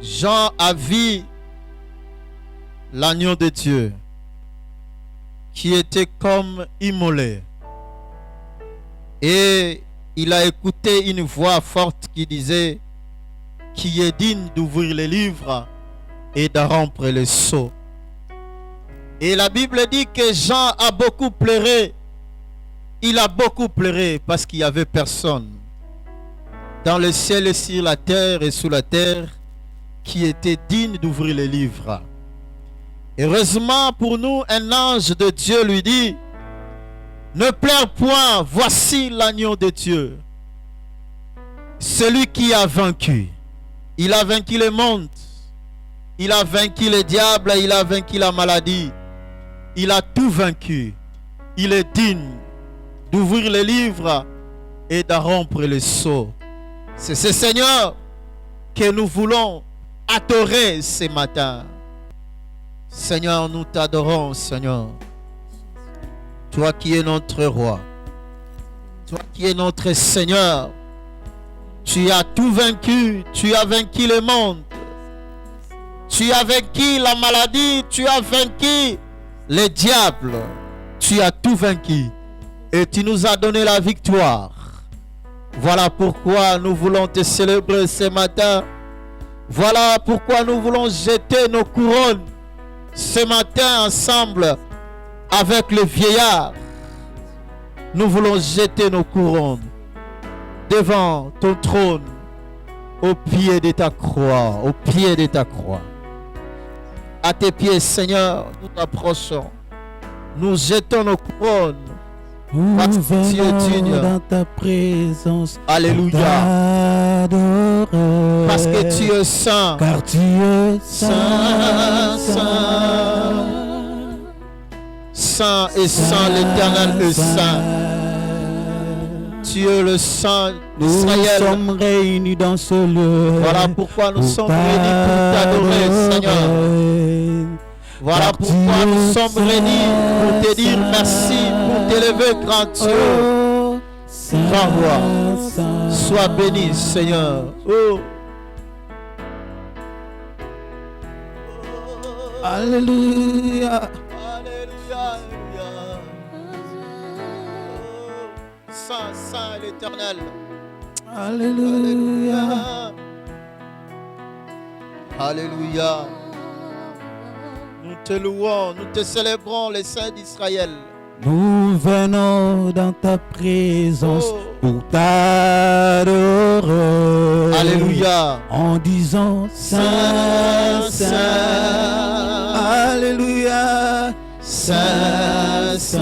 Jean a vu l'agneau de Dieu qui était comme immolé. Et il a écouté une voix forte qui disait: qui est digne d'ouvrir les livres et de rompre les sceaux. Et la Bible dit que Jean a beaucoup pleuré. Il a beaucoup pleuré parce qu'il n'y avait personne dans le ciel et sur la terre et sous la terre qui était digne d'ouvrir les livres. Heureusement pour nous, un ange de Dieu lui dit: ne pleure point, voici l'agneau de Dieu, celui qui a vaincu. Il a vaincu le monde, il a vaincu le diable, il a vaincu la maladie, il a tout vaincu. Il est digne d'ouvrir les livres et de rompre les sceaux. C'est ce Seigneur que nous voulons adorer ce matin. Seigneur, nous t'adorons, Seigneur. Toi qui es notre roi, toi qui es notre Seigneur, tu as tout vaincu, tu as vaincu le monde, tu as vaincu la maladie, tu as vaincu le diable, tu as tout vaincu et tu nous as donné la victoire. Voilà pourquoi nous voulons te célébrer ce matin. Voilà pourquoi nous voulons jeter nos couronnes ce matin ensemble avec le vieillard. Nous voulons jeter nos couronnes devant ton trône, au pied de ta croix, au pied de ta croix. À tes pieds, Seigneur, nous t'approchons. Nous jetons nos couronnes. Nous venons dans ta présence. Alléluia. Parce que tu es saint. Car tu es saint, saint. Saint et saint, l'Éternel est saint. Tu es le saint d'Israël. Nous sommes réunis dans ce lieu. Voilà pourquoi nous sommes réunis pour t'adorer, Seigneur. Voilà pourquoi nous sommes réunis pour te dire merci, pour t'élever, grand Dieu. Grand roi, sois béni, Seigneur. Oh. Alléluia. Alléluia, alléluia. Saint, saint l'Éternel. Alléluia. Alléluia. Nous te louons, nous te célébrons, les saints d'Israël. Nous venons dans ta présence pour t'adorer. Alléluia. En disant Saint, Saint. Alléluia. Saint, Saint.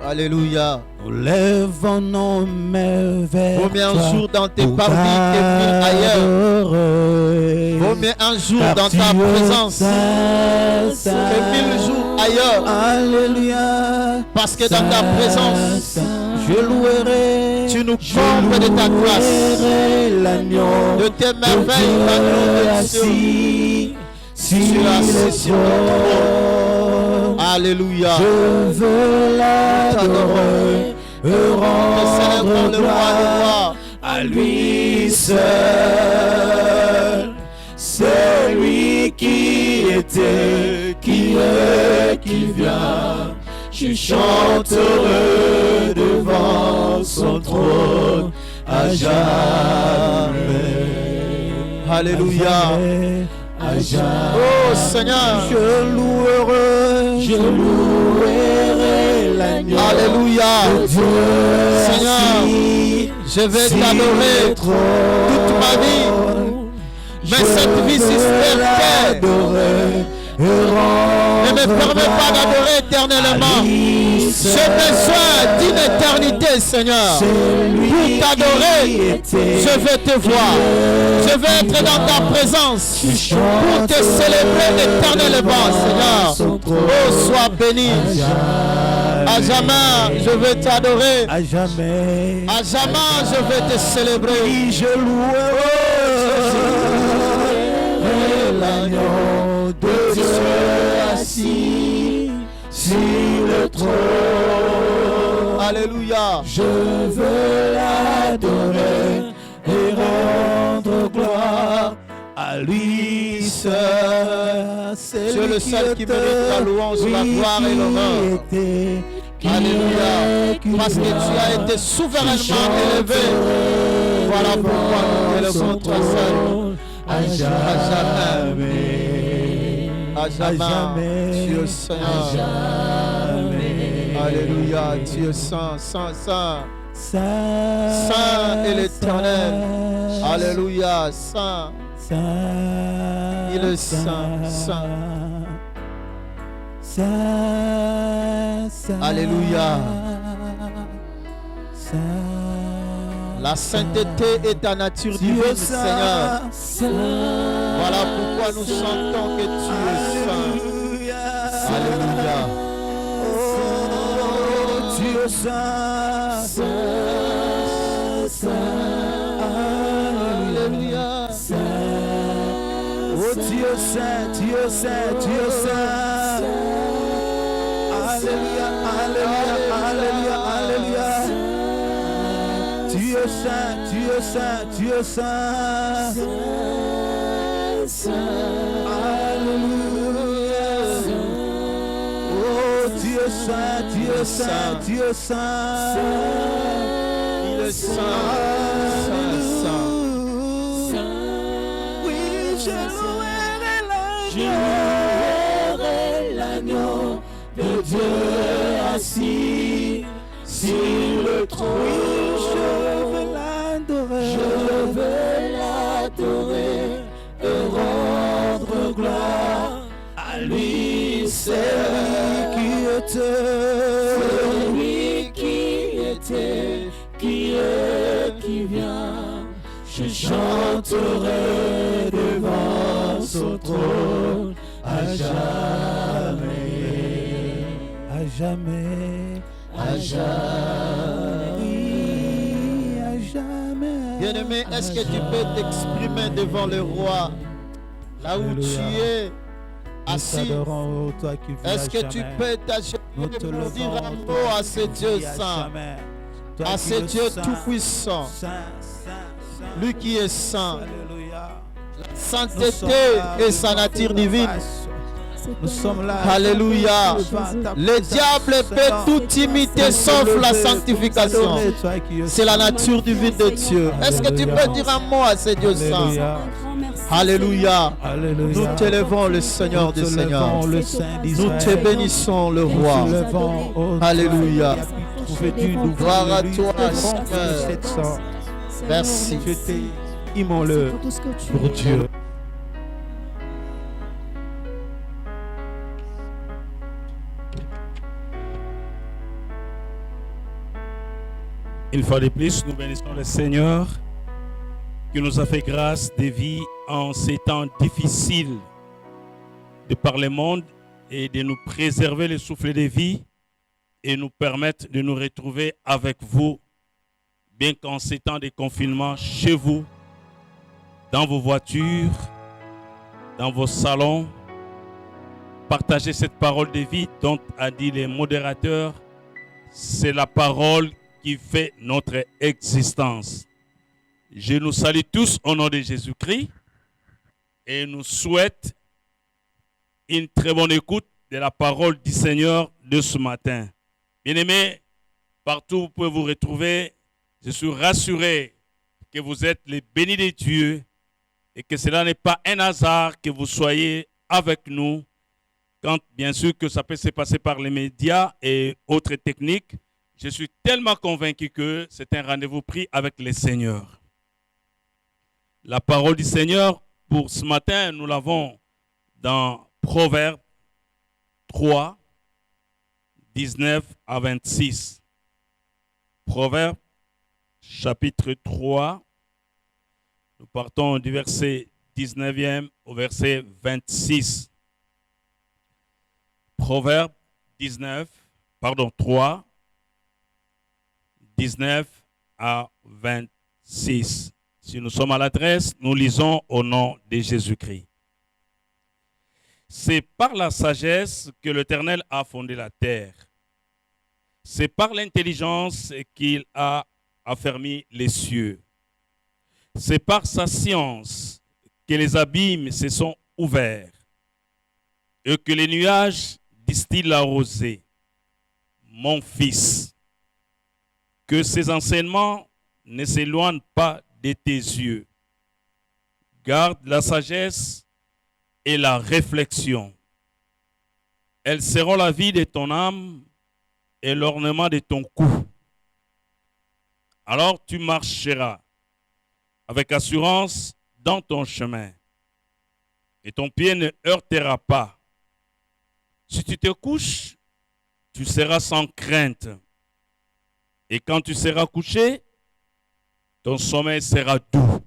Alléluia. Nous lèvons nos mains vers vaut mieux un toi jour dans tes parvis que mille ailleurs. Vaut mieux un jour dans ta présence que 1000 jours ailleurs. Alléluia. Parce que dans ta présence, je louerai, tu nous combles de ta grâce, de tes merveilles, l'agneau de Dieu. Tu as assis sur ton trône. Alléluia. Je veux l'adorer, rendre le roi à lui seul, celui qui était, qui est, qui vient. Je chanterai devant son trône à jamais. Alléluia. À jamais. Oh Seigneur, je louerai l'agneau. Alléluia. Dieu. Seigneur, je vais t'adorer toute ma vie. Mais cette vie sur cette terre ne me permet pas d'adorer éternellement. J'ai besoin d'une éternité, Seigneur. Pour t'adorer, je vais te voir. Je vais être dans ta présence pour te célébrer éternellement, Seigneur. Oh, sois béni. À jamais, je vais t'adorer. À jamais. À jamais, je vais te célébrer. Je louerai l'agneau de Dieu assis sur le trône. Alléluia. Je veux l'adorer, et rendre gloire à lui seul. C'est le seul qui mérite la louange, la gloire et l'honneur. Alléluia. Parce que tu as été souverainement élevé. Voilà pourquoi nous élevons toi seul. À jamais. À jamais. Tu es Seigneur. Alléluia. Tu es saint, saint, saint. Saint est l'Éternel. Alléluia. Saint. Il est saint, saint. Alléluia. La sainteté est ta nature divine, Seigneur. Voilà pourquoi nous chantons que tu es saint. Alléluia. Oh, tu es saint, saint, Alléluia. oh, tu es saint, tu es saint, tu es saint. Alléluia, alléluia, alléluia, alléluia. Tu es saint, tu es saint, tu es saint. Alléluia. Oh, tu es saint, tu es saint, tu es saint. Il est saint, saint, saint. Oui, je louerai l'agneau de Dieu assis sur le trône. Oui, je veux l'adorer et rendre gloire à lui. C'est lui qui était, qui est, qui vient. Je chanterai devant son trône à jamais, à jamais, à jamais, à jamais. Bien-aimé, est-ce que tu peux t'exprimer devant le roi, là où tu es assis? Est-ce que tu peux t'agenouiller pour dire un mot à ce Dieu saint, à ce Dieu tout-puissant, lui qui est saint? Sainteté et sa nature divine. Nous sommes là. Alléluia. Le diable peut tout imiter sauf la sanctification. C'est la nature divine de Dieu. Est-ce que tu peux dire un mot à ce Dieu saint? Alléluia. Nous t'élevons le Seigneur des Seigneurs. Nous te bénissons le roi. Alléluia. Gloire à toi, Seigneur. Merci. Aimons-le pour Dieu. Une fois de plus, nous bénissons le Seigneur qui nous a fait grâce de vie en ces temps difficiles de par le monde et de nous préserver le souffle de vie et nous permettre de nous retrouver avec vous, bien qu'en ces temps de confinement, chez vous, dans vos voitures, dans vos salons, partagez cette parole de vie dont a dit les modérateurs, c'est la parole qui fait notre existence. Je nous salue tous au nom de Jésus-Christ et nous souhaite une très bonne écoute de la parole du Seigneur de ce matin. Bien-aimés, partout où vous pouvez vous retrouver, je suis rassuré que vous êtes les bénis de Dieu et que cela n'est pas un hasard que vous soyez avec nous quand bien sûr que ça peut se passer par les médias et autres techniques. Je suis tellement convaincu que c'est un rendez-vous pris avec le Seigneur. La parole du Seigneur pour ce matin, nous l'avons dans Proverbes 3, 19 à 26. Proverbes chapitre 3, nous partons du verset 19e au verset 26. Proverbes 3, 19 à 26. Si nous sommes à l'adresse, nous lisons au nom de Jésus-Christ. C'est par la sagesse que l'Éternel a fondé la terre. C'est par l'intelligence qu'il a affermi les cieux. C'est par sa science que les abîmes se sont ouverts et que les nuages distillent la rosée. Mon fils, que ces enseignements ne s'éloignent pas de tes yeux. Garde la sagesse et la réflexion. Elles seront la vie de ton âme et l'ornement de ton cou. Alors tu marcheras avec assurance dans ton chemin et ton pied ne heurtera pas. Si tu te couches, tu seras sans crainte. Et quand tu seras couché, ton sommeil sera doux.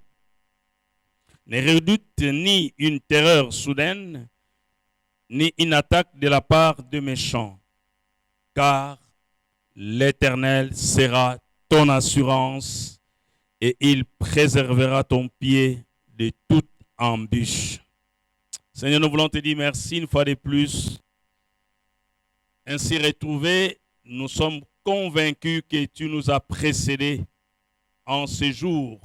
Ne redoute ni une terreur soudaine, ni une attaque de la part de méchants, car l'Éternel sera ton assurance et il préservera ton pied de toute embûche. Seigneur, nous voulons te dire merci une fois de plus. Ainsi retrouvés, nous sommes convaincus que tu nous as précédés en ce jour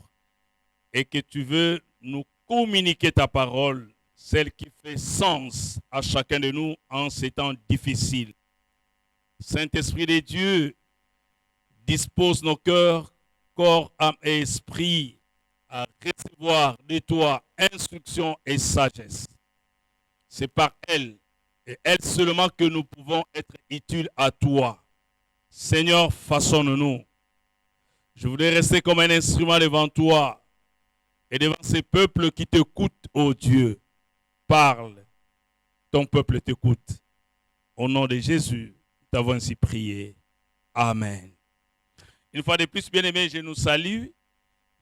et que tu veux nous communiquer ta parole, celle qui fait sens à chacun de nous en ces temps difficiles. Saint-Esprit de Dieu, dispose nos cœurs, corps, âme et esprit à recevoir de toi instruction et sagesse. C'est par elle et elle seulement que nous pouvons être utiles à toi. Seigneur, façonne-nous. Je voudrais rester comme un instrument devant toi et devant ces peuples qui t'écoutent, ô Dieu. Parle, ton peuple t'écoute. Au nom de Jésus, nous t'avons ainsi prié. Amen. Une fois de plus, bien-aimés, je nous salue.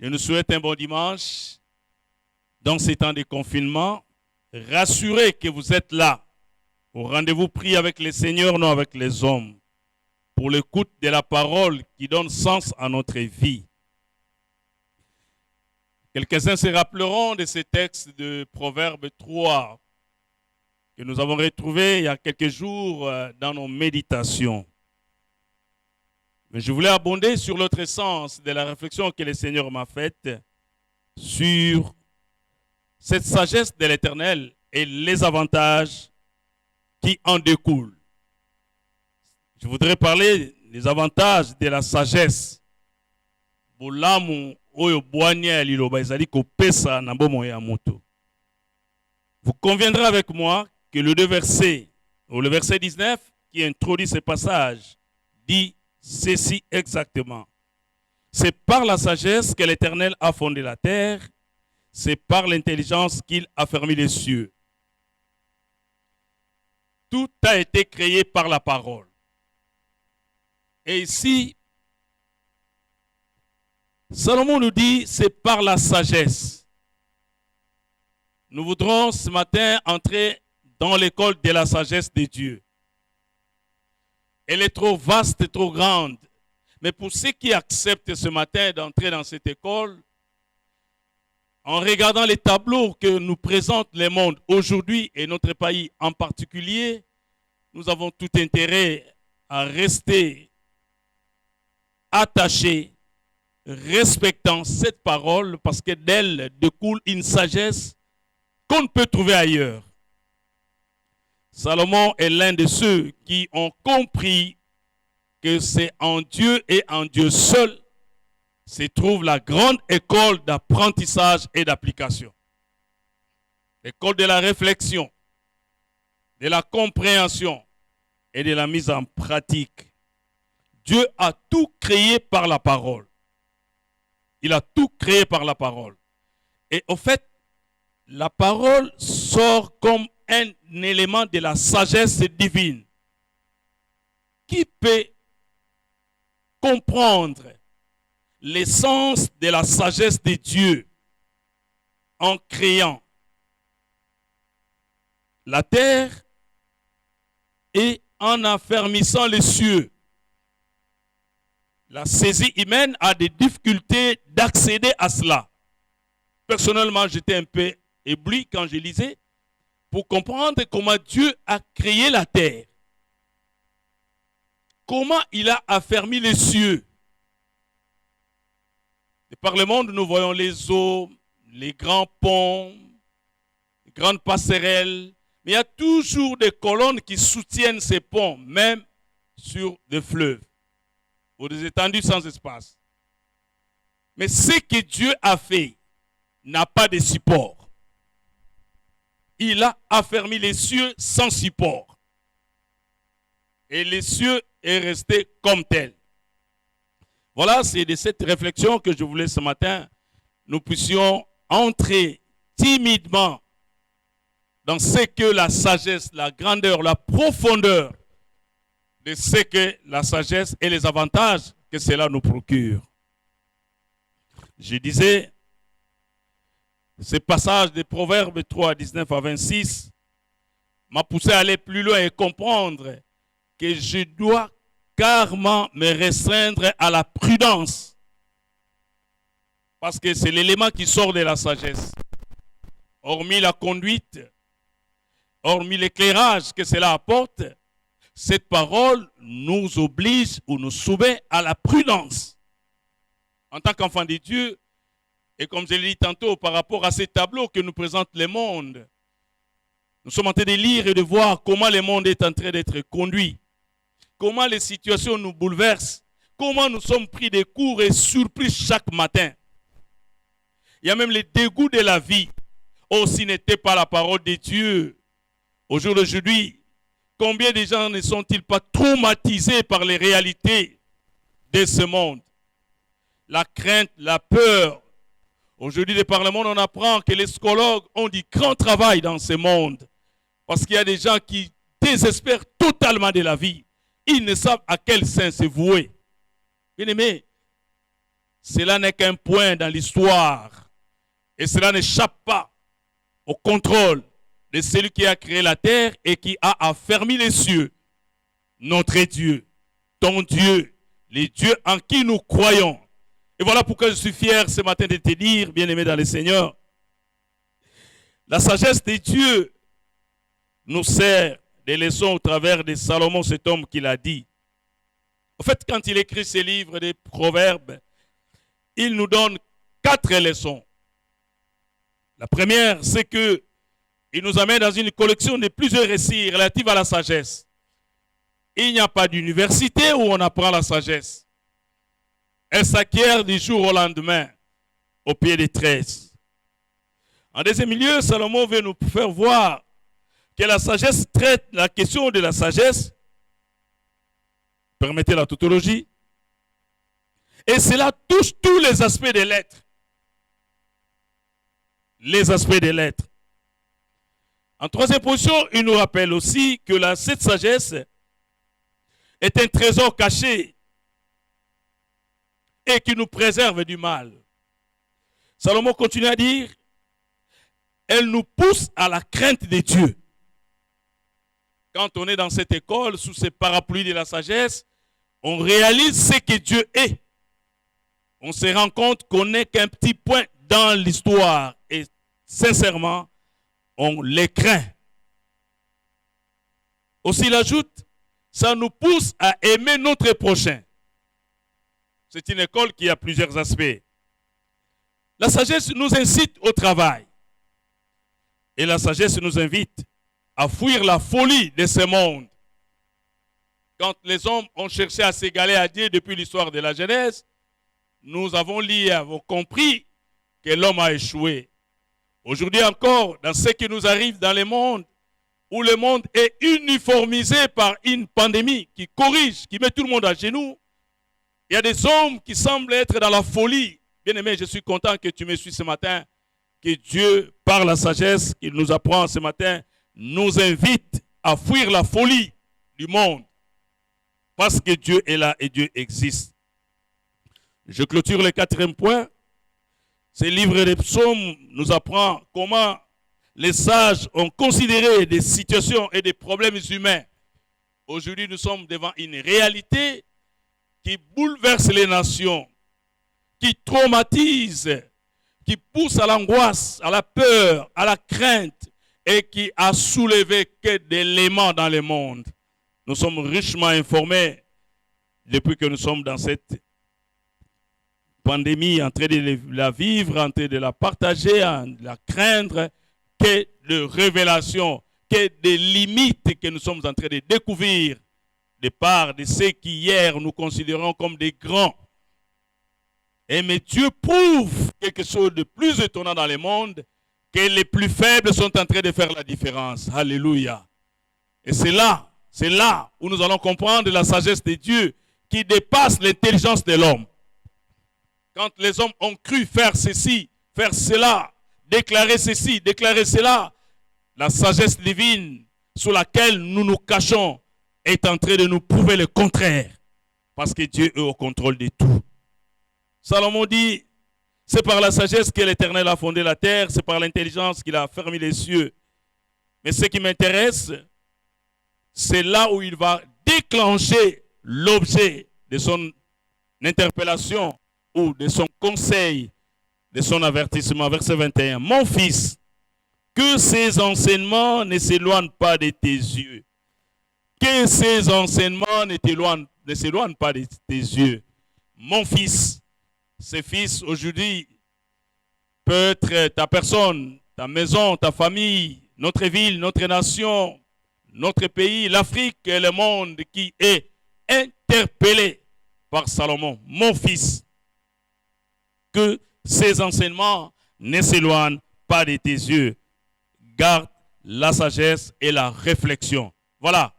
Je nous souhaite un bon dimanche dans ces temps de confinement. Rassurez que vous êtes là au rendez-vous pris avec le Seigneur, non avec les hommes, pour l'écoute de la parole qui donne sens à notre vie. Quelques-uns se rappelleront de ce texte de Proverbe 3 que nous avons retrouvé il y a quelques jours dans nos méditations. Mais je voulais abonder sur l'autre sens de la réflexion que le Seigneur m'a faite sur cette sagesse de l'Éternel et les avantages qui en découlent. Je voudrais parler des avantages de la sagesse. Vous conviendrez avec moi que le verset 19 qui introduit ce passage dit ceci exactement. C'est par la sagesse que l'Éternel a fondé la terre, c'est par l'intelligence qu'il a fermé les cieux. Tout a été créé par la parole. Et ici, Salomon nous dit, c'est par la sagesse. Nous voudrons ce matin entrer dans l'école de la sagesse de Dieu. Elle est trop vaste et trop grande. Mais pour ceux qui acceptent ce matin d'entrer dans cette école, en regardant les tableaux que nous présente le monde aujourd'hui et notre pays en particulier, nous avons tout intérêt à rester attachés, respectant cette parole parce que d'elle découle une sagesse qu'on ne peut trouver ailleurs. Salomon est l'un de ceux qui ont compris que c'est en Dieu et en Dieu seul se trouve la grande école d'apprentissage et d'application. L'école de la réflexion, de la compréhension et de la mise en pratique. Dieu a tout créé par la parole. Il a tout créé par la parole. Et au fait, la parole sort comme un élément de la sagesse divine. Qui peut comprendre l'essence de la sagesse de Dieu en créant la terre et en affermissant les cieux? La saisie humaine a des difficultés d'accéder à cela. Personnellement, j'étais un peu ébloui quand je lisais pour comprendre comment Dieu a créé la terre. Comment il a affermi les cieux. Et par le monde, nous voyons les eaux, les grands ponts, les grandes passerelles. Mais il y a toujours des colonnes qui soutiennent ces ponts, même sur des fleuves ou des étendues sans espace. Mais ce que Dieu a fait n'a pas de support. Il a affermi les cieux sans support. Et les cieux est resté comme tel. Voilà, c'est de cette réflexion que je voulais ce matin, nous puissions entrer timidement dans ce que la sagesse, la grandeur, la profondeur de ce que la sagesse et les avantages que cela nous procure. Je disais, ce passage de Proverbes 3, 19 à 26 m'a poussé à aller plus loin et comprendre que je dois carrément me restreindre à la prudence. Parce que c'est l'élément qui sort de la sagesse. Hormis la conduite, hormis l'éclairage que cela apporte, cette parole nous oblige ou nous soumet à la prudence. En tant qu'enfant de Dieu, et comme je l'ai dit tantôt par rapport à ces tableaux que nous présente le monde, nous sommes en train de lire et de voir comment le monde est en train d'être conduit, comment les situations nous bouleversent, comment nous sommes pris de court et surpris chaque matin. Il y a même les dégoûts de la vie. Oh, si n'était pas la parole de Dieu, au jour d'aujourd'hui, combien de gens ne sont-ils pas traumatisés par les réalités de ce monde? La crainte, la peur. Aujourd'hui, par le monde, on apprend que les psychologues ont du grand travail dans ce monde. Parce qu'il y a des gens qui désespèrent totalement de la vie. Ils ne savent à quel sein se vouer. Bien aimé, cela n'est qu'un point dans l'histoire. Et cela n'échappe pas au contrôle de celui qui a créé la terre et qui a affermi les cieux. Notre Dieu, ton Dieu, les dieux en qui nous croyons. Et voilà pourquoi je suis fier ce matin de te dire, bien-aimé dans le Seigneur, la sagesse de Dieu nous sert des leçons au travers de Salomon, cet homme qui l'a dit. En fait, quand il écrit ses livres des proverbes, il nous donne 4 leçons. La première, c'est que il nous amène dans une collection de plusieurs récits relatifs à la sagesse. Il n'y a pas d'université où on apprend la sagesse. Elle s'acquiert du jour au lendemain, au pied des tresses. En deuxième lieu, Salomon veut nous faire voir que la sagesse traite la question de la sagesse, permettez la tautologie, et cela touche tous les aspects des lettres. Les aspects des lettres. En troisième position, il nous rappelle aussi que cette sagesse est un trésor caché et qui nous préserve du mal. Salomon continue à dire, elle nous pousse à la crainte de Dieu. Quand on est dans cette école, sous ces parapluies de la sagesse, on réalise ce que Dieu est. On se rend compte qu'on n'est qu'un petit point dans l'histoire. Et sincèrement, on les craint. Aussi, il ajoute, ça nous pousse à aimer notre prochain. C'est une école qui a plusieurs aspects. La sagesse nous incite au travail. Et la sagesse nous invite à fuir la folie de ce monde. Quand les hommes ont cherché à s'égaler à Dieu depuis l'histoire de la Genèse, nous avons lu et avons compris que l'homme a échoué. Aujourd'hui encore, dans ce qui nous arrive dans le monde, où le monde est uniformisé par une pandémie qui corrige, qui met tout le monde à genoux, il y a des hommes qui semblent être dans la folie. Bien-aimé, je suis content que tu me suis ce matin, que Dieu, par la sagesse qu'il nous apprend ce matin, nous invite à fuir la folie du monde. Parce que Dieu est là et Dieu existe. Je clôture le 4e point. Ce livre des psaumes nous apprend comment les sages ont considéré des situations et des problèmes humains. Aujourd'hui, nous sommes devant une réalité qui bouleverse les nations, qui traumatise, qui pousse à l'angoisse, à la peur, à la crainte et qui a soulevé que d'éléments dans le monde. Nous sommes richement informés depuis que nous sommes dans cette pandémie, en train de la vivre, en train de la partager, de la craindre, que de révélations, que des limites que nous sommes en train de découvrir de part de ceux qui hier nous considérons comme des grands. Et mais Dieu prouve quelque chose de plus étonnant dans le monde, que les plus faibles sont en train de faire la différence. Alléluia. Et c'est là où nous allons comprendre la sagesse de Dieu qui dépasse l'intelligence de l'homme. Quand les hommes ont cru faire ceci, faire cela, déclarer ceci, déclarer cela, la sagesse divine sous laquelle nous nous cachons est en train de nous prouver le contraire. Parce que Dieu est au contrôle de tout. Salomon dit, c'est par la sagesse que l'Éternel a fondé la terre, c'est par l'intelligence qu'il a fermé les cieux. Mais ce qui m'intéresse, c'est là où il va déclencher l'objet de son interpellation ou de son conseil, de son avertissement. Verset 21. Mon fils, que ces enseignements ne s'éloignent pas de tes yeux. Que ces enseignements ne s'éloignent pas de tes yeux. Mon fils, ces fils aujourd'hui peut être ta personne, ta maison, ta famille, notre ville, notre nation, notre pays, l'Afrique et le monde qui est interpellé par Salomon. Mon fils, que ces enseignements ne s'éloignent pas de tes yeux. Garde la sagesse et la réflexion. Voilà.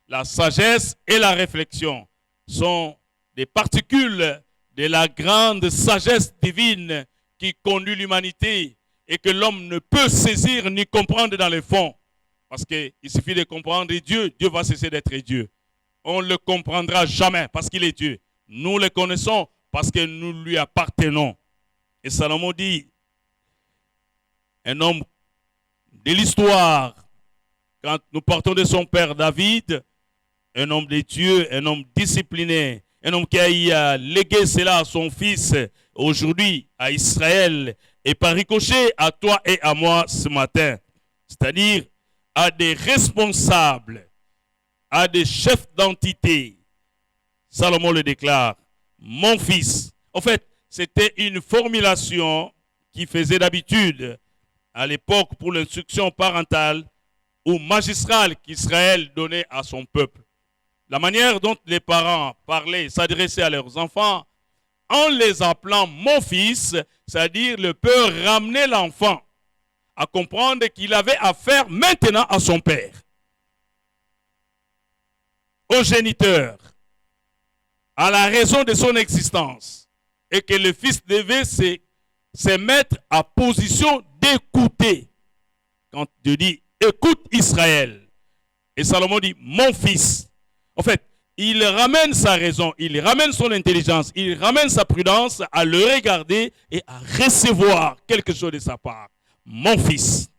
La sagesse et la réflexion sont des particules de la grande sagesse divine qui conduit l'humanité et que l'homme ne peut saisir ni comprendre dans le fond. Parce qu'il suffit de comprendre Dieu, Dieu va cesser d'être Dieu. On ne le comprendra jamais parce qu'il est Dieu. Nous le connaissons parce que nous lui appartenons. Et Salomon dit, un homme de l'histoire, quand nous partons de son père David, un homme de Dieu, un homme discipliné, un homme qui a légué cela à son fils aujourd'hui à Israël et par ricochet à toi et à moi ce matin. C'est-à-dire à des responsables, à des chefs d'entité. Salomon le déclare, mon fils. En fait, c'était une formulation qui faisait d'habitude à l'époque pour l'instruction parentale ou magistrale qu'Israël donnait à son peuple. La manière dont les parents parlaient, s'adressaient à leurs enfants, en les appelant mon fils, c'est-à-dire le peut ramener l'enfant à comprendre qu'il avait affaire maintenant à son père, au géniteur, à la raison de son existence, et que le fils devait se mettre à position d'écouter. Quand Dieu dit, écoute Israël, et Salomon dit, mon fils. En fait, il ramène sa raison, il ramène son intelligence, il ramène sa prudence à le regarder et à recevoir quelque chose de sa part. Mon fils.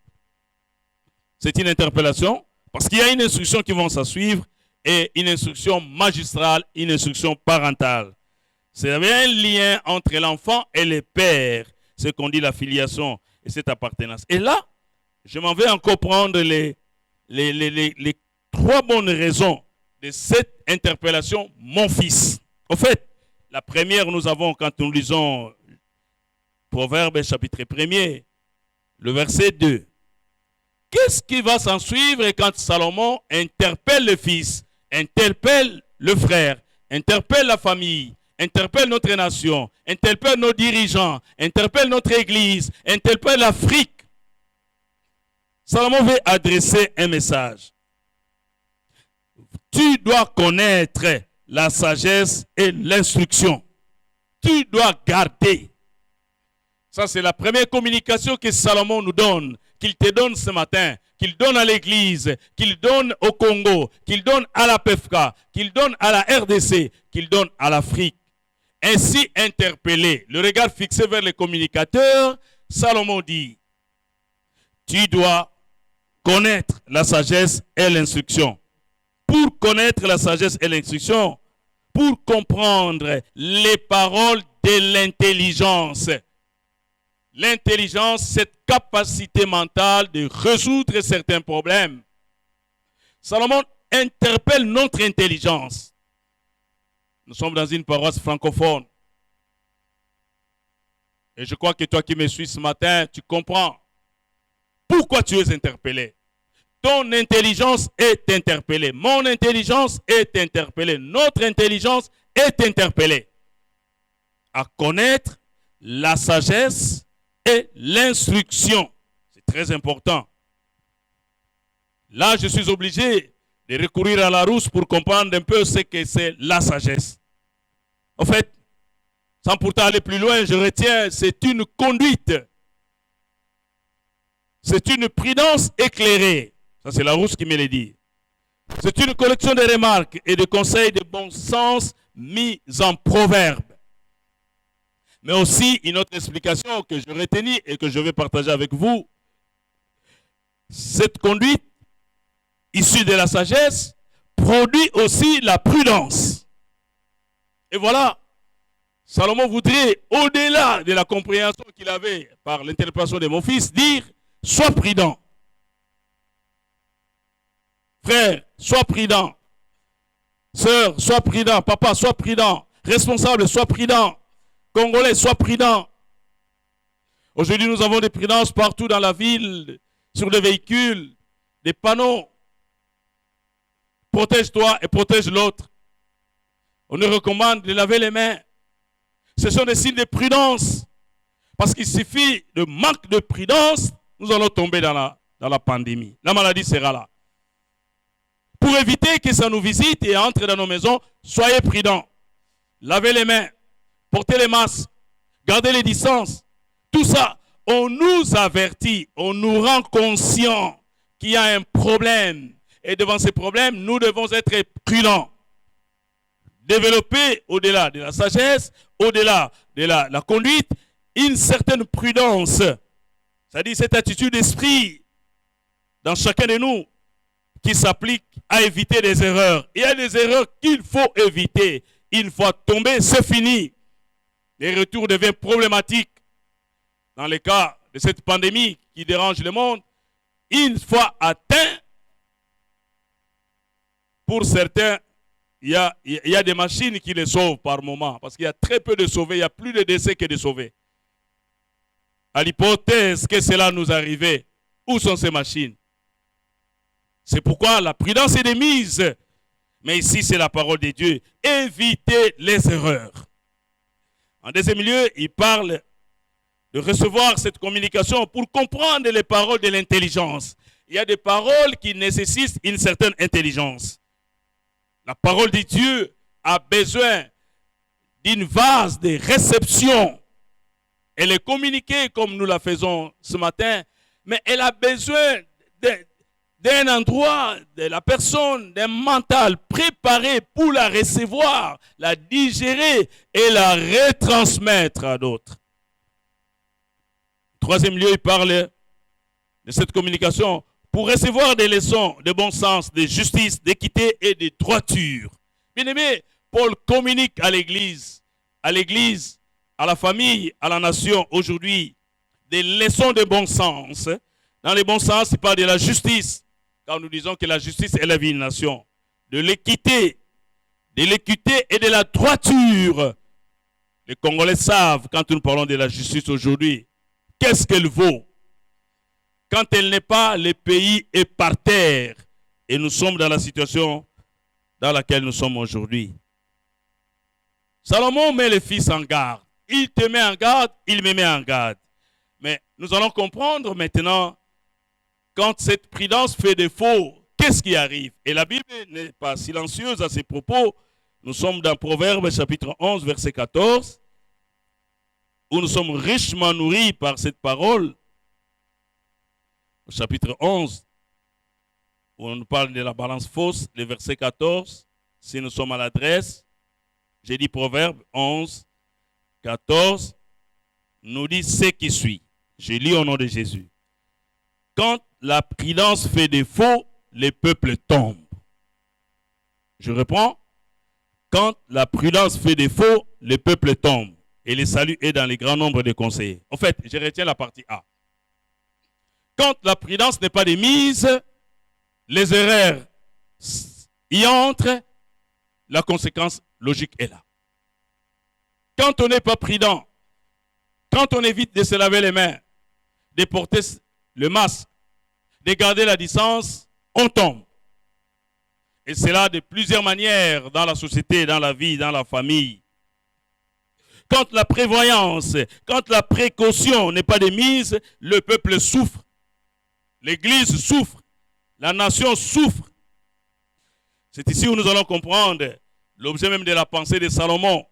C'est une interpellation parce qu'il y a une instruction qui va s'en suivre et une instruction magistrale, une instruction parentale. C'est un lien entre l'enfant et le père, ce qu'on dit la filiation et cette appartenance. Et là, je m'en vais encore prendre les trois bonnes raisons de cette interpellation, mon fils. En fait, la première, nous avons, quand nous lisons Proverbes chapitre 1er, le verset 2. Qu'est-ce qui va s'en suivre quand Salomon interpelle le fils, interpelle le frère, interpelle la famille, interpelle notre nation, interpelle nos dirigeants, interpelle notre église, interpelle l'Afrique? Salomon veut adresser un message. Tu dois connaître la sagesse et l'instruction. Tu dois garder. Ça, c'est la première communication que Salomon nous donne, qu'il te donne ce matin, qu'il donne à l'église, qu'il donne au Congo, qu'il donne à la PFK, qu'il donne à la RDC, qu'il donne à l'Afrique. Ainsi interpellé, le regard fixé vers les communicateurs, Salomon dit, tu dois connaître la sagesse et l'instruction. Pour connaître la sagesse et l'instruction, pour comprendre les paroles de l'intelligence. L'intelligence, cette capacité mentale de résoudre certains problèmes. Salomon interpelle notre intelligence. Nous sommes dans une paroisse francophone. Et je crois que toi qui me suis ce matin, tu comprends pourquoi tu es interpellé. Ton intelligence est interpellée. Mon intelligence est interpellée. Notre intelligence est interpellée. À connaître la sagesse et l'instruction. C'est très important. Là, je suis obligé de recourir à la rousse pour comprendre un peu ce que c'est la sagesse. En fait, sans pourtant aller plus loin, je retiens, c'est une conduite. C'est une prudence éclairée. Ça, c'est la rousse qui me le dit. C'est une collection de remarques et de conseils de bon sens mis en proverbe. Mais aussi une autre explication que je retenais et que je vais partager avec vous. Cette conduite issue de la sagesse produit aussi la prudence. Et voilà, Salomon voudrait, au-delà de la compréhension qu'il avait par l'interprétation de mon fils, dire « Sois prudent ». Frère, sois prudent. Sœur, sois prudent. Papa, sois prudent. Responsable, sois prudent. Congolais, sois prudent. Aujourd'hui, nous avons des prudences partout dans la ville, sur les véhicules, des panneaux. Protège-toi et protège l'autre. On nous recommande de laver les mains. Ce sont des signes de prudence. Parce qu'il suffit de manque de prudence, nous allons tomber dans la pandémie. La maladie sera là. Pour éviter que ça nous visite et entre dans nos maisons, soyez prudents. Lavez les mains, portez les masques, gardez les distances. Tout ça, on nous avertit, on nous rend conscients qu'il y a un problème. Et devant ces problèmes, nous devons être prudents. Développer au-delà de la sagesse, au-delà de la conduite, une certaine prudence. C'est-à-dire cette attitude d'esprit dans chacun de nous qui s'applique à éviter des erreurs. Il y a des erreurs qu'il faut éviter. Une fois tombé, c'est fini. Les retours deviennent problématiques. Dans le cas de cette pandémie qui dérange le monde, une fois atteint, pour certains, il y a des machines qui les sauvent par moment. Parce qu'il y a très peu de sauvés, il y a plus de décès que de sauvés. À l'hypothèse que cela nous arrivait, où sont ces machines? C'est pourquoi la prudence est de mise. Mais ici, c'est la parole de Dieu. Évitez les erreurs. En deuxième lieu, il parle de recevoir cette communication pour comprendre les paroles de l'intelligence. Il y a des paroles qui nécessitent une certaine intelligence. La parole de Dieu a besoin d'une vase de réception. Elle est communiquée comme nous la faisons ce matin, mais elle a besoin d'un endroit, de la personne, d'un mental préparé pour la recevoir, la digérer et la retransmettre à d'autres. Troisième lieu, il parle de cette communication pour recevoir des leçons de bon sens, de justice, d'équité et de droiture. Bien aimé, Paul communique à l'Église, à la famille, à la nation aujourd'hui, des leçons de bon sens. Dans le bon sens, il parle de la justice, car nous disons que la justice est la vie d'une nation. De l'équité et de la droiture. Les Congolais savent, quand nous parlons de la justice aujourd'hui, qu'est-ce qu'elle vaut? Quand elle n'est pas, le pays est par terre. Et nous sommes dans la situation dans laquelle nous sommes aujourd'hui. Salomon met les fils en garde. Il te met en garde, il me met en garde. Mais nous allons comprendre maintenant, quand cette prudence fait défaut, qu'est-ce qui arrive? Et la Bible n'est pas silencieuse à ces propos. Nous sommes dans Proverbes chapitre 11, verset 14, où nous sommes richement nourris par cette parole. Au chapitre 11, où on nous parle de la balance fausse, le verset 14, si nous sommes à l'adresse, j'ai dit Proverbe 11, 14, nous dit ce qui suit. Je lis au nom de Jésus. Quand la prudence fait défaut, les peuples tombent. Je reprends. Quand la prudence fait défaut, les peuples tombent. Et le salut est dans les grands nombres de conseillers. En fait, je retiens la partie A. Quand la prudence n'est pas de mise, les erreurs y entrent, la conséquence logique est là. Quand on n'est pas prudent, Quand on évite de se laver les mains, de porter le masque, de garder la distance, on tombe. Et c'est là de plusieurs manières dans la société, dans la vie, dans la famille. Quand la prévoyance, quand la précaution n'est pas de mise, le peuple souffre. L'Église souffre. La nation souffre. C'est ici où nous allons comprendre l'objet même de la pensée de Salomon,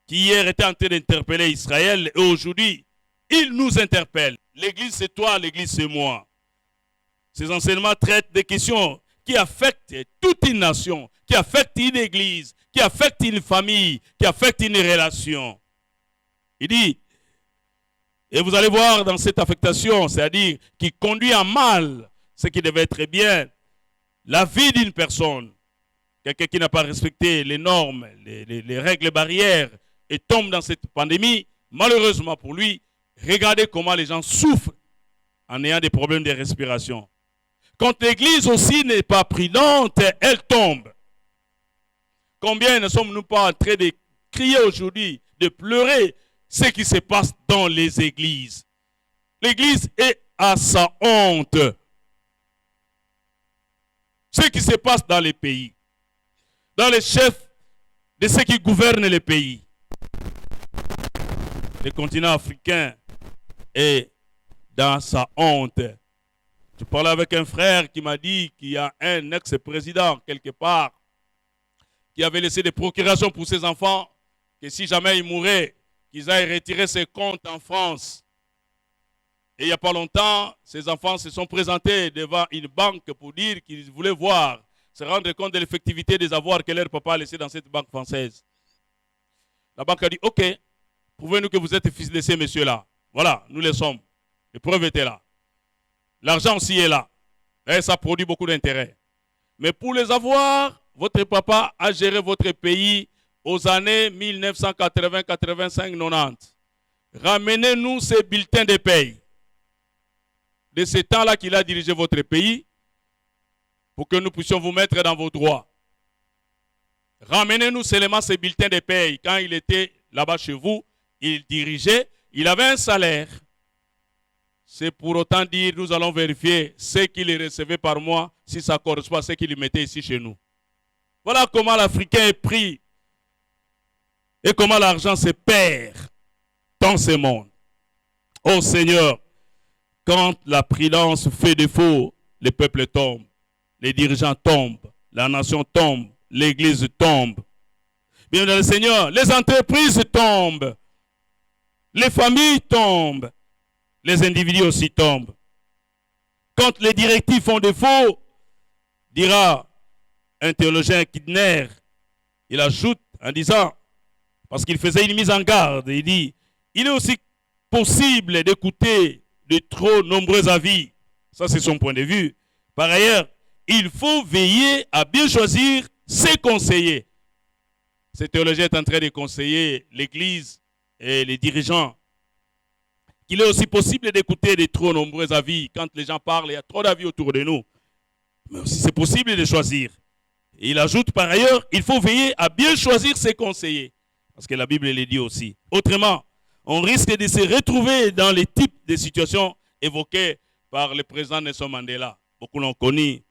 qui hier était en train d'interpeller Israël et aujourd'hui, il nous interpelle. L'Église c'est toi, l'Église c'est moi. Ces enseignements traitent des questions qui affectent toute une nation, qui affectent une Église, qui affectent une famille, qui affectent une relation. Il dit, et vous allez voir dans cette affectation, c'est-à-dire qui conduit à mal ce qui devait être bien, la vie d'une personne. Quelqu'un qui n'a pas respecté les normes, les règles barrières et tombe dans cette pandémie, malheureusement pour lui, regardez comment les gens souffrent en ayant des problèmes de respiration. Quand l'Église aussi n'est pas prudente, elle tombe. Combien ne sommes-nous pas en train de crier aujourd'hui, de pleurer ce qui se passe dans les églises? L'Église est à sa honte. Ce qui se passe dans les pays, dans les chefs de ceux qui gouvernent les pays. Le continent africain est dans sa honte. Je parlais avec un frère qui m'a dit qu'il y a un ex-président quelque part qui avait laissé des procurations pour ses enfants, que si jamais ils mouraient, qu'ils aillent retirer ses comptes en France. Et il n'y a pas longtemps, ces enfants se sont présentés devant une banque pour dire qu'ils voulaient voir, se rendre compte de l'effectivité des avoirs que leur papa a laissés dans cette banque française. La banque a dit, ok, prouvez-nous que vous êtes fils de ces messieurs-là. Voilà, nous les sommes. Les preuves étaient là. L'argent aussi est là. Et ça produit beaucoup d'intérêt. Mais pour les avoirs, votre papa a géré votre pays aux années 1980, 85, 90. Ramenez-nous ces bulletins de paye. De ce temps-là qu'il a dirigé votre pays pour que nous puissions vous mettre dans vos droits. Ramenez-nous seulement ces bulletins de paye. Quand il était là-bas chez vous, il dirigeait, il avait un salaire. C'est pour autant dire, nous allons vérifier ce qu'il recevait par mois, si ça correspond à ce qu'il mettait ici chez nous. Voilà comment l'Africain est pris et comment l'argent se perd dans ce monde. Oh Seigneur, quand la prudence fait défaut, le peuple tombe, les dirigeants tombent, la nation tombe, l'église tombe. Bien dans le Seigneur, les entreprises tombent, les familles tombent, les individus aussi tombent. Quand les directives font défaut, dira un théologien Kidner, il ajoute en disant, parce qu'il faisait une mise en garde, il dit, il est aussi possible d'écouter de trop nombreux avis. Ça, c'est son point de vue. Par ailleurs, il faut veiller à bien choisir ses conseillers. Ce théologien est en train de conseiller l'Église et les dirigeants. Qu'il est aussi possible d'écouter de trop nombreux avis. Quand les gens parlent, il y a trop d'avis autour de nous. Mais aussi, c'est possible de choisir. Et il ajoute par ailleurs, il faut veiller à bien choisir ses conseillers. Parce que la Bible le dit aussi. Autrement, on risque de se retrouver dans les types de situations évoquées par le président Nelson Mandela. Beaucoup l'ont connu,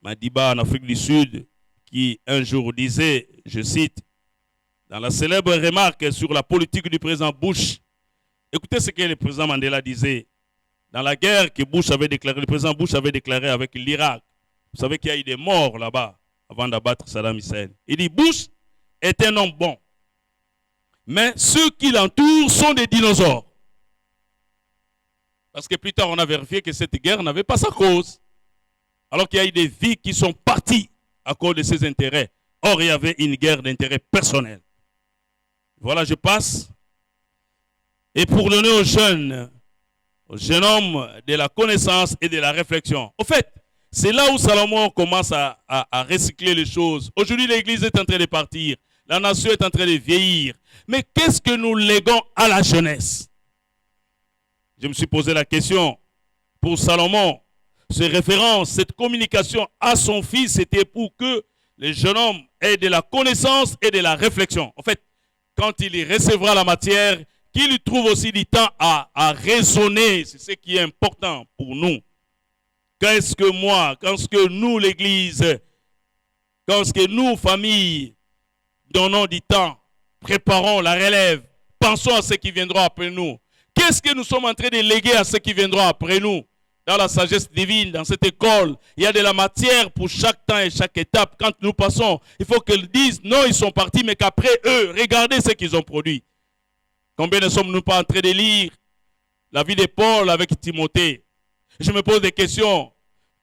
Madiba en Afrique du Sud, qui un jour disait, je cite, dans la célèbre remarque sur la politique du président Bush, écoutez ce que le président Mandela disait. Dans la guerre que Bush avait déclarée, le président Bush avait déclaré avec l'Irak, vous savez qu'il y a eu des morts là-bas avant d'abattre Saddam Hussein. Il dit, Bush est un homme bon. Mais ceux qui l'entourent sont des dinosaures. Parce que plus tard, on a vérifié que cette guerre n'avait pas sa cause. Alors qu'il y a eu des vies qui sont parties à cause de ses intérêts. Or, il y avait une guerre d'intérêt personnel. Voilà, je passe. Et pour donner aux jeunes hommes de la connaissance et de la réflexion. Au fait, c'est là où Salomon commence à recycler les choses. Aujourd'hui, l'Église est en train de partir. La nation est en train de vieillir. Mais qu'est-ce que nous léguons à la jeunesse? Je me suis posé la question. Pour Salomon, ces références, cette communication à son fils, c'était pour que le jeune homme ait de la connaissance et de la réflexion. En fait, quand il recevra la matière, qu'il trouve aussi du temps à raisonner. C'est ce qui est important pour nous. Qu'est-ce que moi, qu'est-ce que nous, l'Église, qu'est-ce que nous, famille, donnons du temps, préparons la relève, pensons à ceux qui viendront après nous. Qu'est-ce que nous sommes en train de léguer à ceux qui viendront après nous? Dans la sagesse divine, dans cette école, il y a de la matière pour chaque temps et chaque étape. Quand nous passons, il faut qu'ils disent non, ils sont partis, mais qu'après eux, regardez ce qu'ils ont produit. Combien ne sommes-nous pas en train de lire la vie de Paul avec Timothée? Je me pose des questions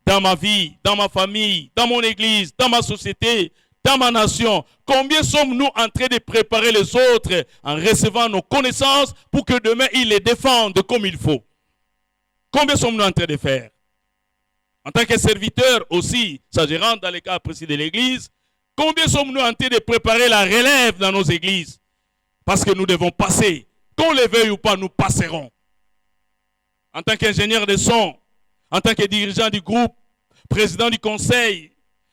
dans ma vie, dans ma famille, dans mon église, dans ma société, dans ma nation. Combien sommes-nous en train de préparer les autres en recevant nos connaissances pour que demain ils les défendent comme il faut? Combien sommes-nous en train de faire? En tant que serviteurs aussi, ça je rentre dans les cas précis de l'église, combien sommes-nous en train de préparer la relève dans nos églises? Parce que nous devons passer. Qu'on le veuille ou pas, nous passerons. En tant qu'ingénieur de son, en tant que dirigeant du groupe, président du conseil,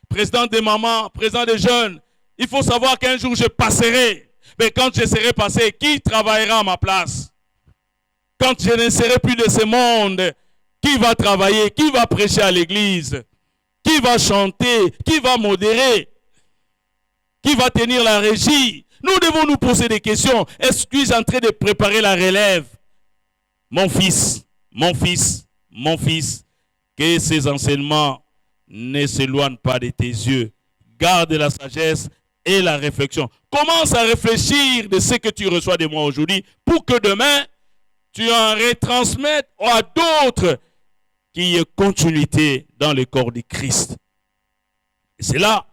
président des mamans, président des jeunes, il faut savoir qu'un jour je passerai. Mais quand je serai passé, qui travaillera à ma place? Quand je ne serai plus de ce monde, qui va travailler? Qui va prêcher à l'église? Qui va chanter? Qui va modérer? Qui va tenir la régie? Nous devons nous poser des questions. Est-ce que je suis en train de préparer la relève? Mon fils, mon fils, mon fils, que ces enseignements ne s'éloignent pas de tes yeux. Garde la sagesse et la réflexion. Commence à réfléchir de ce que tu reçois de moi aujourd'hui pour que demain, tu en retransmettes à d'autres qu'il y ait continuité dans le corps de Christ. Et c'est là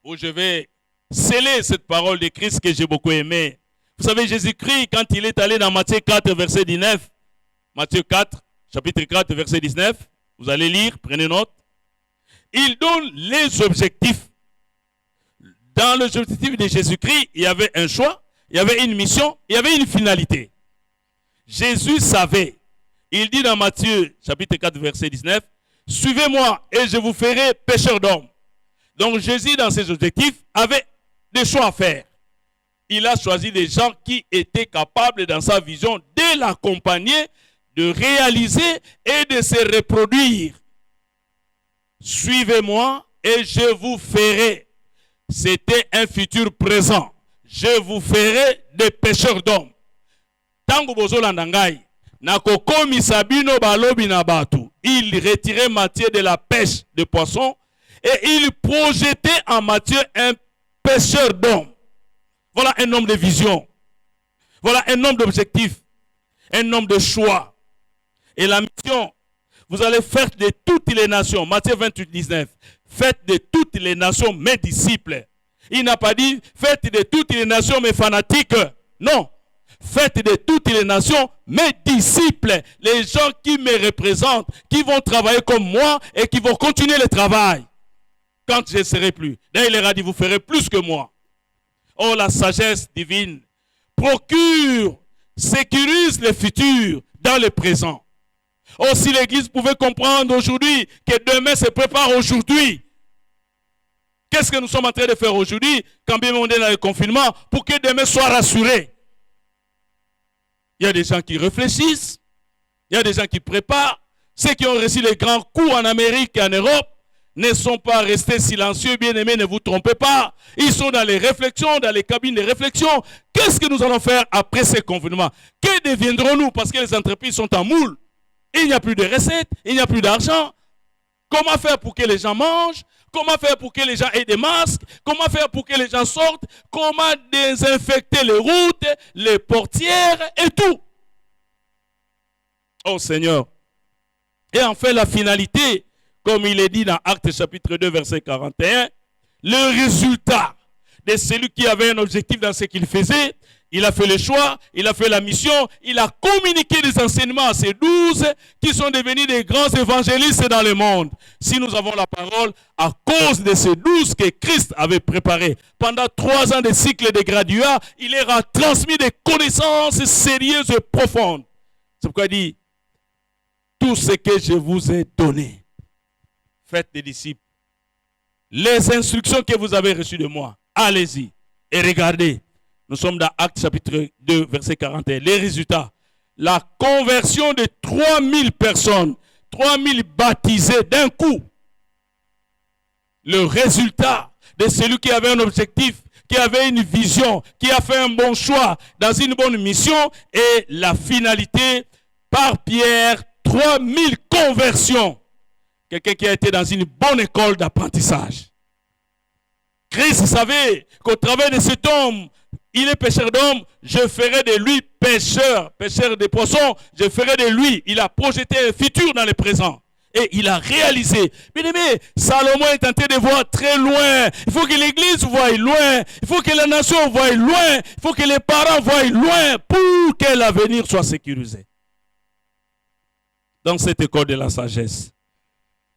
où je vais sceller cette parole de Christ que j'ai beaucoup aimée. Vous savez, Jésus-Christ, quand il est allé dans Matthieu 4, verset 19, Matthieu 4, chapitre 4, verset 19, vous allez lire, prenez note. Il donne les objectifs. Dans l'objectif de Jésus-Christ, il y avait un choix, il y avait une mission, il y avait une finalité. Jésus savait. Il dit dans Matthieu, chapitre 4, verset 19, « Suivez-moi et je vous ferai pécheurs d'hommes. » Donc Jésus, dans ses objectifs, avait des choix à faire. Il a choisi des gens qui étaient capables, dans sa vision, de l'accompagner, de réaliser et de se reproduire. « Suivez-moi et je vous ferai. » C'était un futur présent. « Je vous ferai des pécheurs d'hommes. » Tango bozolanda ngai nakokomisa bino balobi na batu. Il retirait Matthieu de la pêche de poissons et il projetait en Matthieu un pêcheur d'hommes. Voilà un homme de vision. Voilà un homme d'objectif. Un homme de choix. Et la mission, vous allez faire de toutes les nations. Matthieu 28, 19. Faites de toutes les nations mes disciples. Il n'a pas dit faites de toutes les nations mes fanatiques. Non. Faites de toutes les nations mes disciples, les gens qui me représentent, qui vont travailler comme moi et qui vont continuer le travail quand je ne serai plus. D'ailleurs, il leur a dit, vous ferez plus que moi. Oh, la sagesse divine procure, sécurise le futur dans le présent. Oh, si l'Église pouvait comprendre aujourd'hui que demain se prépare aujourd'hui, qu'est-ce que nous sommes en train de faire aujourd'hui, quand bien on est dans le confinement, pour que demain soit rassuré? Il y a des gens qui réfléchissent, il y a des gens qui préparent. Ceux qui ont reçu les grands coups en Amérique et en Europe ne sont pas restés silencieux, bien-aimés, ne vous trompez pas. Ils sont dans les réflexions, dans les cabines de réflexion. Qu'est-ce que nous allons faire après ces confinements? Que deviendrons-nous? Parce que les entreprises sont en moule. Il n'y a plus de recettes, il n'y a plus d'argent. Comment faire pour que les gens mangent? Comment faire pour que les gens aient des masques? Comment faire pour que les gens sortent? Comment désinfecter les routes, les portières et tout? Oh Seigneur. Et enfin la finalité, comme il est dit dans Actes chapitre 2 verset 41, le résultat de celui qui avait un objectif dans ce qu'il faisait, il a fait le choix, il a fait la mission, il a communiqué des enseignements à ces 12 qui sont devenus des grands évangélistes dans le monde. Si nous avons la parole, à cause de ces 12 que Christ avait préparés, pendant 3 ans de cycle de graduat, il leur a transmis des connaissances sérieuses et profondes. C'est pourquoi il dit, tout ce que je vous ai donné, faites des disciples. Les instructions que vous avez reçues de moi, allez-y et regardez. Nous sommes dans Actes chapitre 2, verset 41. Les résultats. La conversion de 3000 personnes. 3000 baptisés d'un coup. Le résultat de celui qui avait un objectif, qui avait une vision, qui a fait un bon choix dans une bonne mission, et la finalité par Pierre, 3000 conversions. Quelqu'un qui a été dans une bonne école d'apprentissage. Christ savait qu'au travers de cet homme, il est pêcheur d'hommes, je ferai de lui pêcheur de poissons, je ferai de lui. Il a projeté un futur dans le présent. Et il a réalisé. Bien aimé, Salomon est tenté de voir très loin. Il faut que l'église voie loin. Il faut que la nation voie loin. Il faut que les parents voient loin pour que l'avenir soit sécurisé. Dans cette école de la sagesse,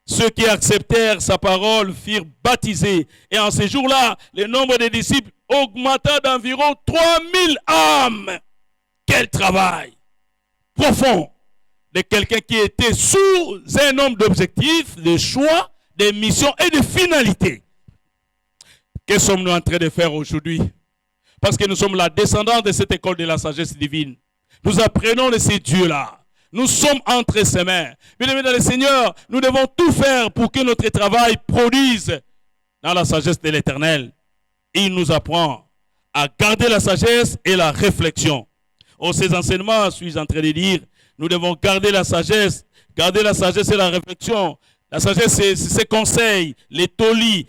ceux qui acceptèrent sa parole furent baptisés. Et en ce jour-là, le nombre de disciples augmenta d'environ 3000 âmes. Quel travail profond de quelqu'un qui était sous un nombre d'objectifs, de choix, de missions et de finalités. Que sommes-nous en train de faire aujourd'hui? Parce que nous sommes la descendance de cette école de la sagesse divine. Nous apprenons de ces dieux-là. Nous sommes entre ses mains. Bien-aimés dans le Seigneur, nous devons tout faire pour que notre travail produise dans la sagesse de l'Éternel. Il nous apprend à garder la sagesse et la réflexion. Oh, ces enseignements, suis-je en train de dire, nous devons garder la sagesse et la réflexion. La sagesse, c'est ses conseils, les tolis,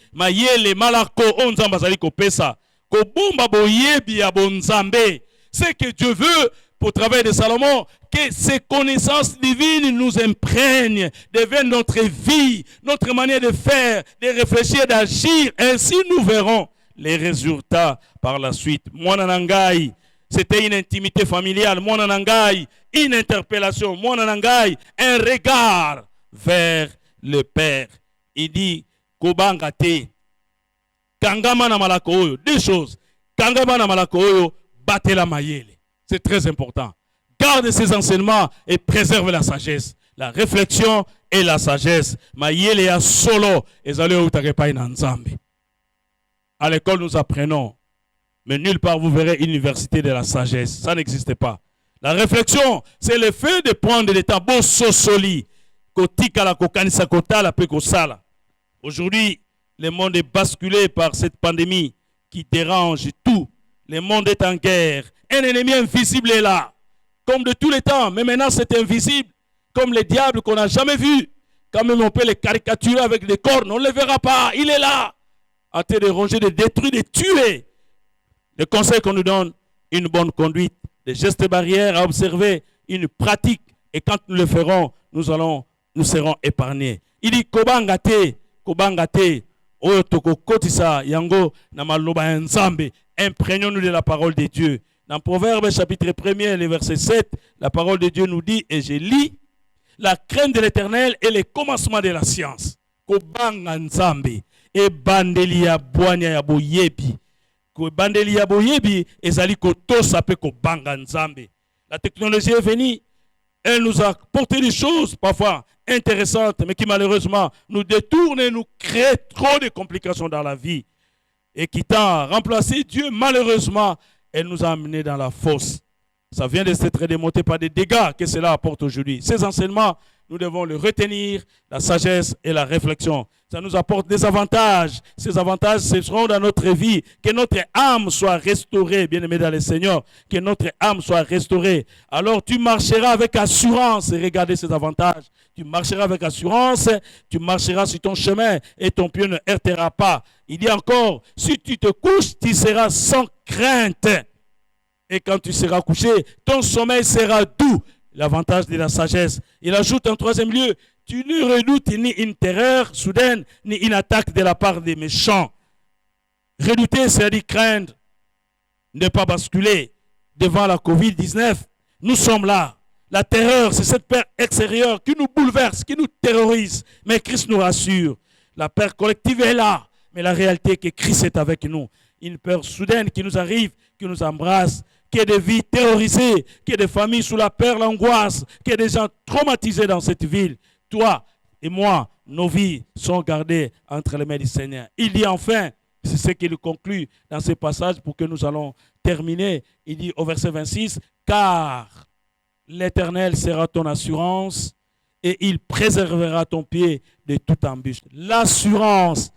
les malako, onzambazali kopesa, kobumba boyebi ya bonzambe. C'est que Dieu veut, pour travail de Salomon, que ces connaissances divines nous imprègnent, deviennent notre vie, notre manière de faire, de réfléchir, d'agir. Ainsi, nous verrons les résultats par la suite. Mwananangai, c'était une intimité familiale. Mwananangai, une interpellation. Mwananangai, un regard vers le Père. Il dit, Kobangate, Kangama na malako oyo. Deux choses. Kangama na malako oyo, batela mayele. C'est très important. Garde ces enseignements et préserve la sagesse. La réflexion et la sagesse. Mayele ya solo. Ezale utakepa inanzambe. À l'école, nous apprenons. Mais nulle part, vous verrez une université de la sagesse. Ça n'existe pas. La réflexion, c'est le fait de prendre des tableaux sosoli. Aujourd'hui, le monde est basculé par cette pandémie qui dérange tout. Le monde est en guerre. Un ennemi invisible est là. Comme de tous les temps. Mais maintenant, c'est invisible. Comme les diables qu'on n'a jamais vus. Quand même, on peut les caricaturer avec des cornes. On ne les verra pas. Il est là. En train de ronger, de détruire, de tuer. Le conseil qu'on nous donne, une bonne conduite, des gestes barrières à observer, une pratique. Et quand nous le ferons, nous serons épargnés. Il dit, Kobangate, Oyotoko Kotisa, Yango, Namaloba Nzambe. Imprégnons-nous de la parole de Dieu. Dans Proverbe chapitre 1er, le verset 7, la parole de Dieu nous dit, et je lis, la crainte de l'Éternel est le commencement de la science. Kobanga Nzambe, et bandelia boanya ya boyebi. Bandelia boyebi, ezali koto sape kobanga Nzambe. La technologie est venue, elle nous a porté des choses parfois intéressantes, mais qui malheureusement nous détournent et nous créent trop de complications dans la vie. Et qui tend à remplacer Dieu, malheureusement, elle nous a amenés dans la fosse. Ça vient de s'être démonté par des dégâts que cela apporte aujourd'hui. Ces enseignements, nous devons le retenir, la sagesse et la réflexion. Ça nous apporte des avantages. Ces avantages, ce seront dans notre vie. Que notre âme soit restaurée, bien-aimé dans le Seigneur. Que notre âme soit restaurée. Alors tu marcheras avec assurance. Et regardez ces avantages. Tu marcheras avec assurance. Tu marcheras sur ton chemin et ton pied ne heurtera pas. Il dit encore, si tu te couches, tu seras sans crainte. Et quand tu seras couché, ton sommeil sera doux. L'avantage de la sagesse. Il ajoute en troisième lieu, tu ne redoutes ni une terreur soudaine, ni une attaque de la part des méchants. Redouter, c'est-à-dire craindre, ne pas basculer devant la Covid-19. Nous sommes là. La terreur, c'est cette peur extérieure qui nous bouleverse, qui nous terrorise. Mais Christ nous rassure. La peur collective est là. Mais la réalité est que Christ est avec nous. Une peur soudaine qui nous arrive, qui nous embrasse, qu'il y ait des vies terrorisées, qu'il y ait des familles sous la peur, l'angoisse, qu'il y ait des gens traumatisés dans cette ville. Toi et moi, nos vies sont gardées entre les mains du Seigneur. Il dit enfin, c'est ce qu'il conclut dans ce passage pour que nous allons terminer, il dit au verset 26, « Car l'Éternel sera ton assurance et il préservera ton pied de toute embûche. » L'assurance,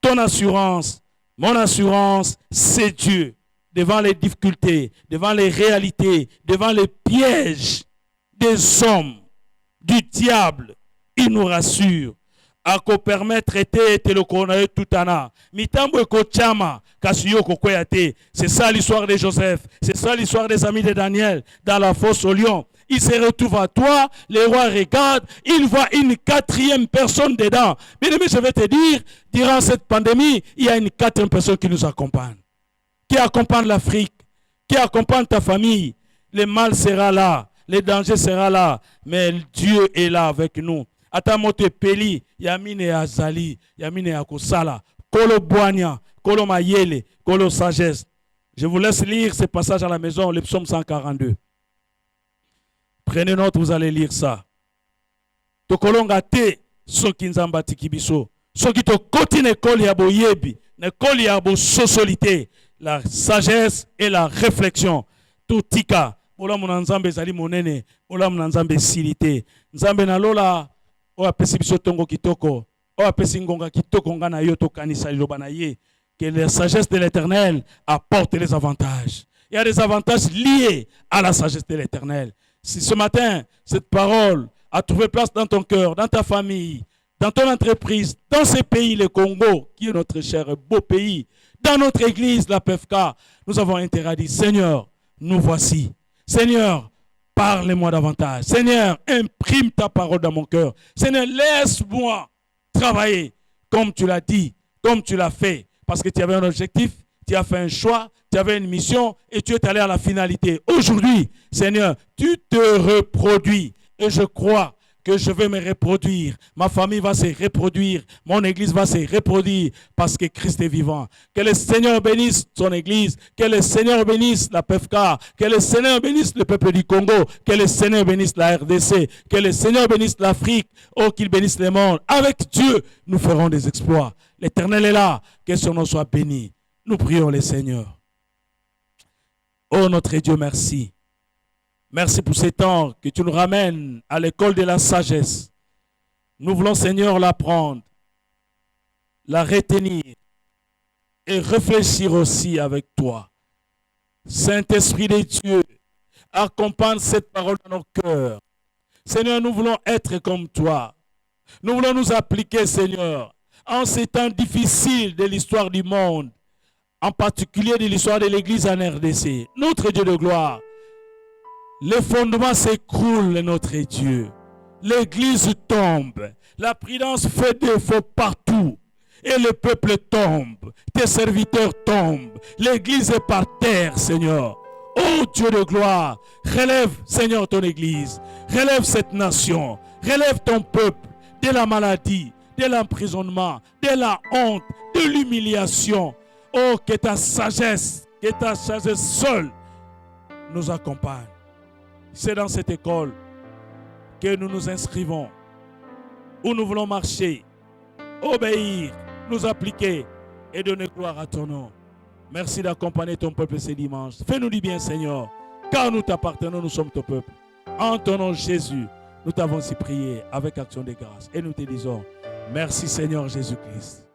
ton assurance, mon assurance, c'est Dieu. Devant les difficultés, devant les réalités, devant les pièges des hommes, du diable, il nous rassure. Ako permettre te le coronavirus tout ana. Mitambo eko chama kasiyoko koyate. C'est ça l'histoire de Joseph. C'est ça l'histoire des amis de Daniel dans la fosse au lion. Il se retrouve à toi, les rois regardent, il voit une quatrième personne dedans. Bien aimé, je vais te dire, durant cette pandémie, il y a une quatrième personne qui nous accompagne. Qui accompagne l'Afrique, qui accompagne ta famille. Le mal sera là, le danger sera là, mais Dieu est là avec nous. Atamote peli, yamine azali, yamine akosala, kolo boania, kolo mayele, kolo sagesse. Je vous laisse lire ce passage à la maison, le psaume 142. Prenez note, vous allez lire ça. Tokolonga te soki nzamba tikibiso. Soki to koti ne koli ya boyebi, ne koli ya bo sosolite, la sagesse et la réflexion. Tout tika, bola muna nzambe zali monene, bola muna nzambe silite. Nzambe na lola o apesi biso tongo kitoko, o apesi ngonga kitoko ngana yo to kanisa liloba na ye. Que la sagesse de l'Éternel apporte les avantages. Il y a des avantages liés à la sagesse de l'Éternel. Si ce matin, cette parole a trouvé place dans ton cœur, dans ta famille, dans ton entreprise, dans ce pays, le Congo, qui est notre cher et beau pays, dans notre église, la PFK, nous avons intérêt à dire, Seigneur, nous voici. Seigneur, parle-moi davantage. Seigneur, imprime ta parole dans mon cœur. Seigneur, laisse-moi travailler comme tu l'as dit, comme tu l'as fait. Parce que tu avais un objectif, tu as fait un choix, tu avais une mission et tu es allé à la finalité. Aujourd'hui, Seigneur, tu te reproduis. Et je crois que je vais me reproduire. Ma famille va se reproduire. Mon église va se reproduire parce que Christ est vivant. Que le Seigneur bénisse son église. Que le Seigneur bénisse la PFK. Que le Seigneur bénisse le peuple du Congo. Que le Seigneur bénisse la RDC. Que le Seigneur bénisse l'Afrique. Oh, qu'il bénisse le monde. Avec Dieu, nous ferons des exploits. L'Éternel est là. Que son nom soit béni. Nous prions le Seigneur. Oh, notre Dieu, merci. Merci pour ces temps que tu nous ramènes à l'école de la sagesse. Nous voulons, Seigneur, l'apprendre, la retenir et réfléchir aussi avec toi. Saint-Esprit de Dieu, accompagne cette parole dans nos cœurs. Seigneur, nous voulons être comme toi. Nous voulons nous appliquer, Seigneur, en ces temps difficiles de l'histoire du monde, en particulier de l'histoire de l'Église en RDC. Notre Dieu de gloire, les fondements s'écroulent, notre Dieu. L'Église tombe. La prudence fait défaut partout. Et le peuple tombe. Tes serviteurs tombent. L'Église est par terre, Seigneur. Oh Dieu de gloire, relève, Seigneur, ton Église. Relève cette nation. Relève ton peuple de la maladie, de l'emprisonnement, de la honte, de l'humiliation. Oh, que ta sagesse seule nous accompagne. C'est dans cette école que nous nous inscrivons, où nous voulons marcher, obéir, nous appliquer et donner gloire à ton nom. Merci d'accompagner ton peuple ce dimanche. Fais-nous du bien, Seigneur, car nous t'appartenons, nous sommes ton peuple. En ton nom, Jésus, nous t'avons si prié avec action de grâce. Et nous te disons, merci Seigneur Jésus-Christ.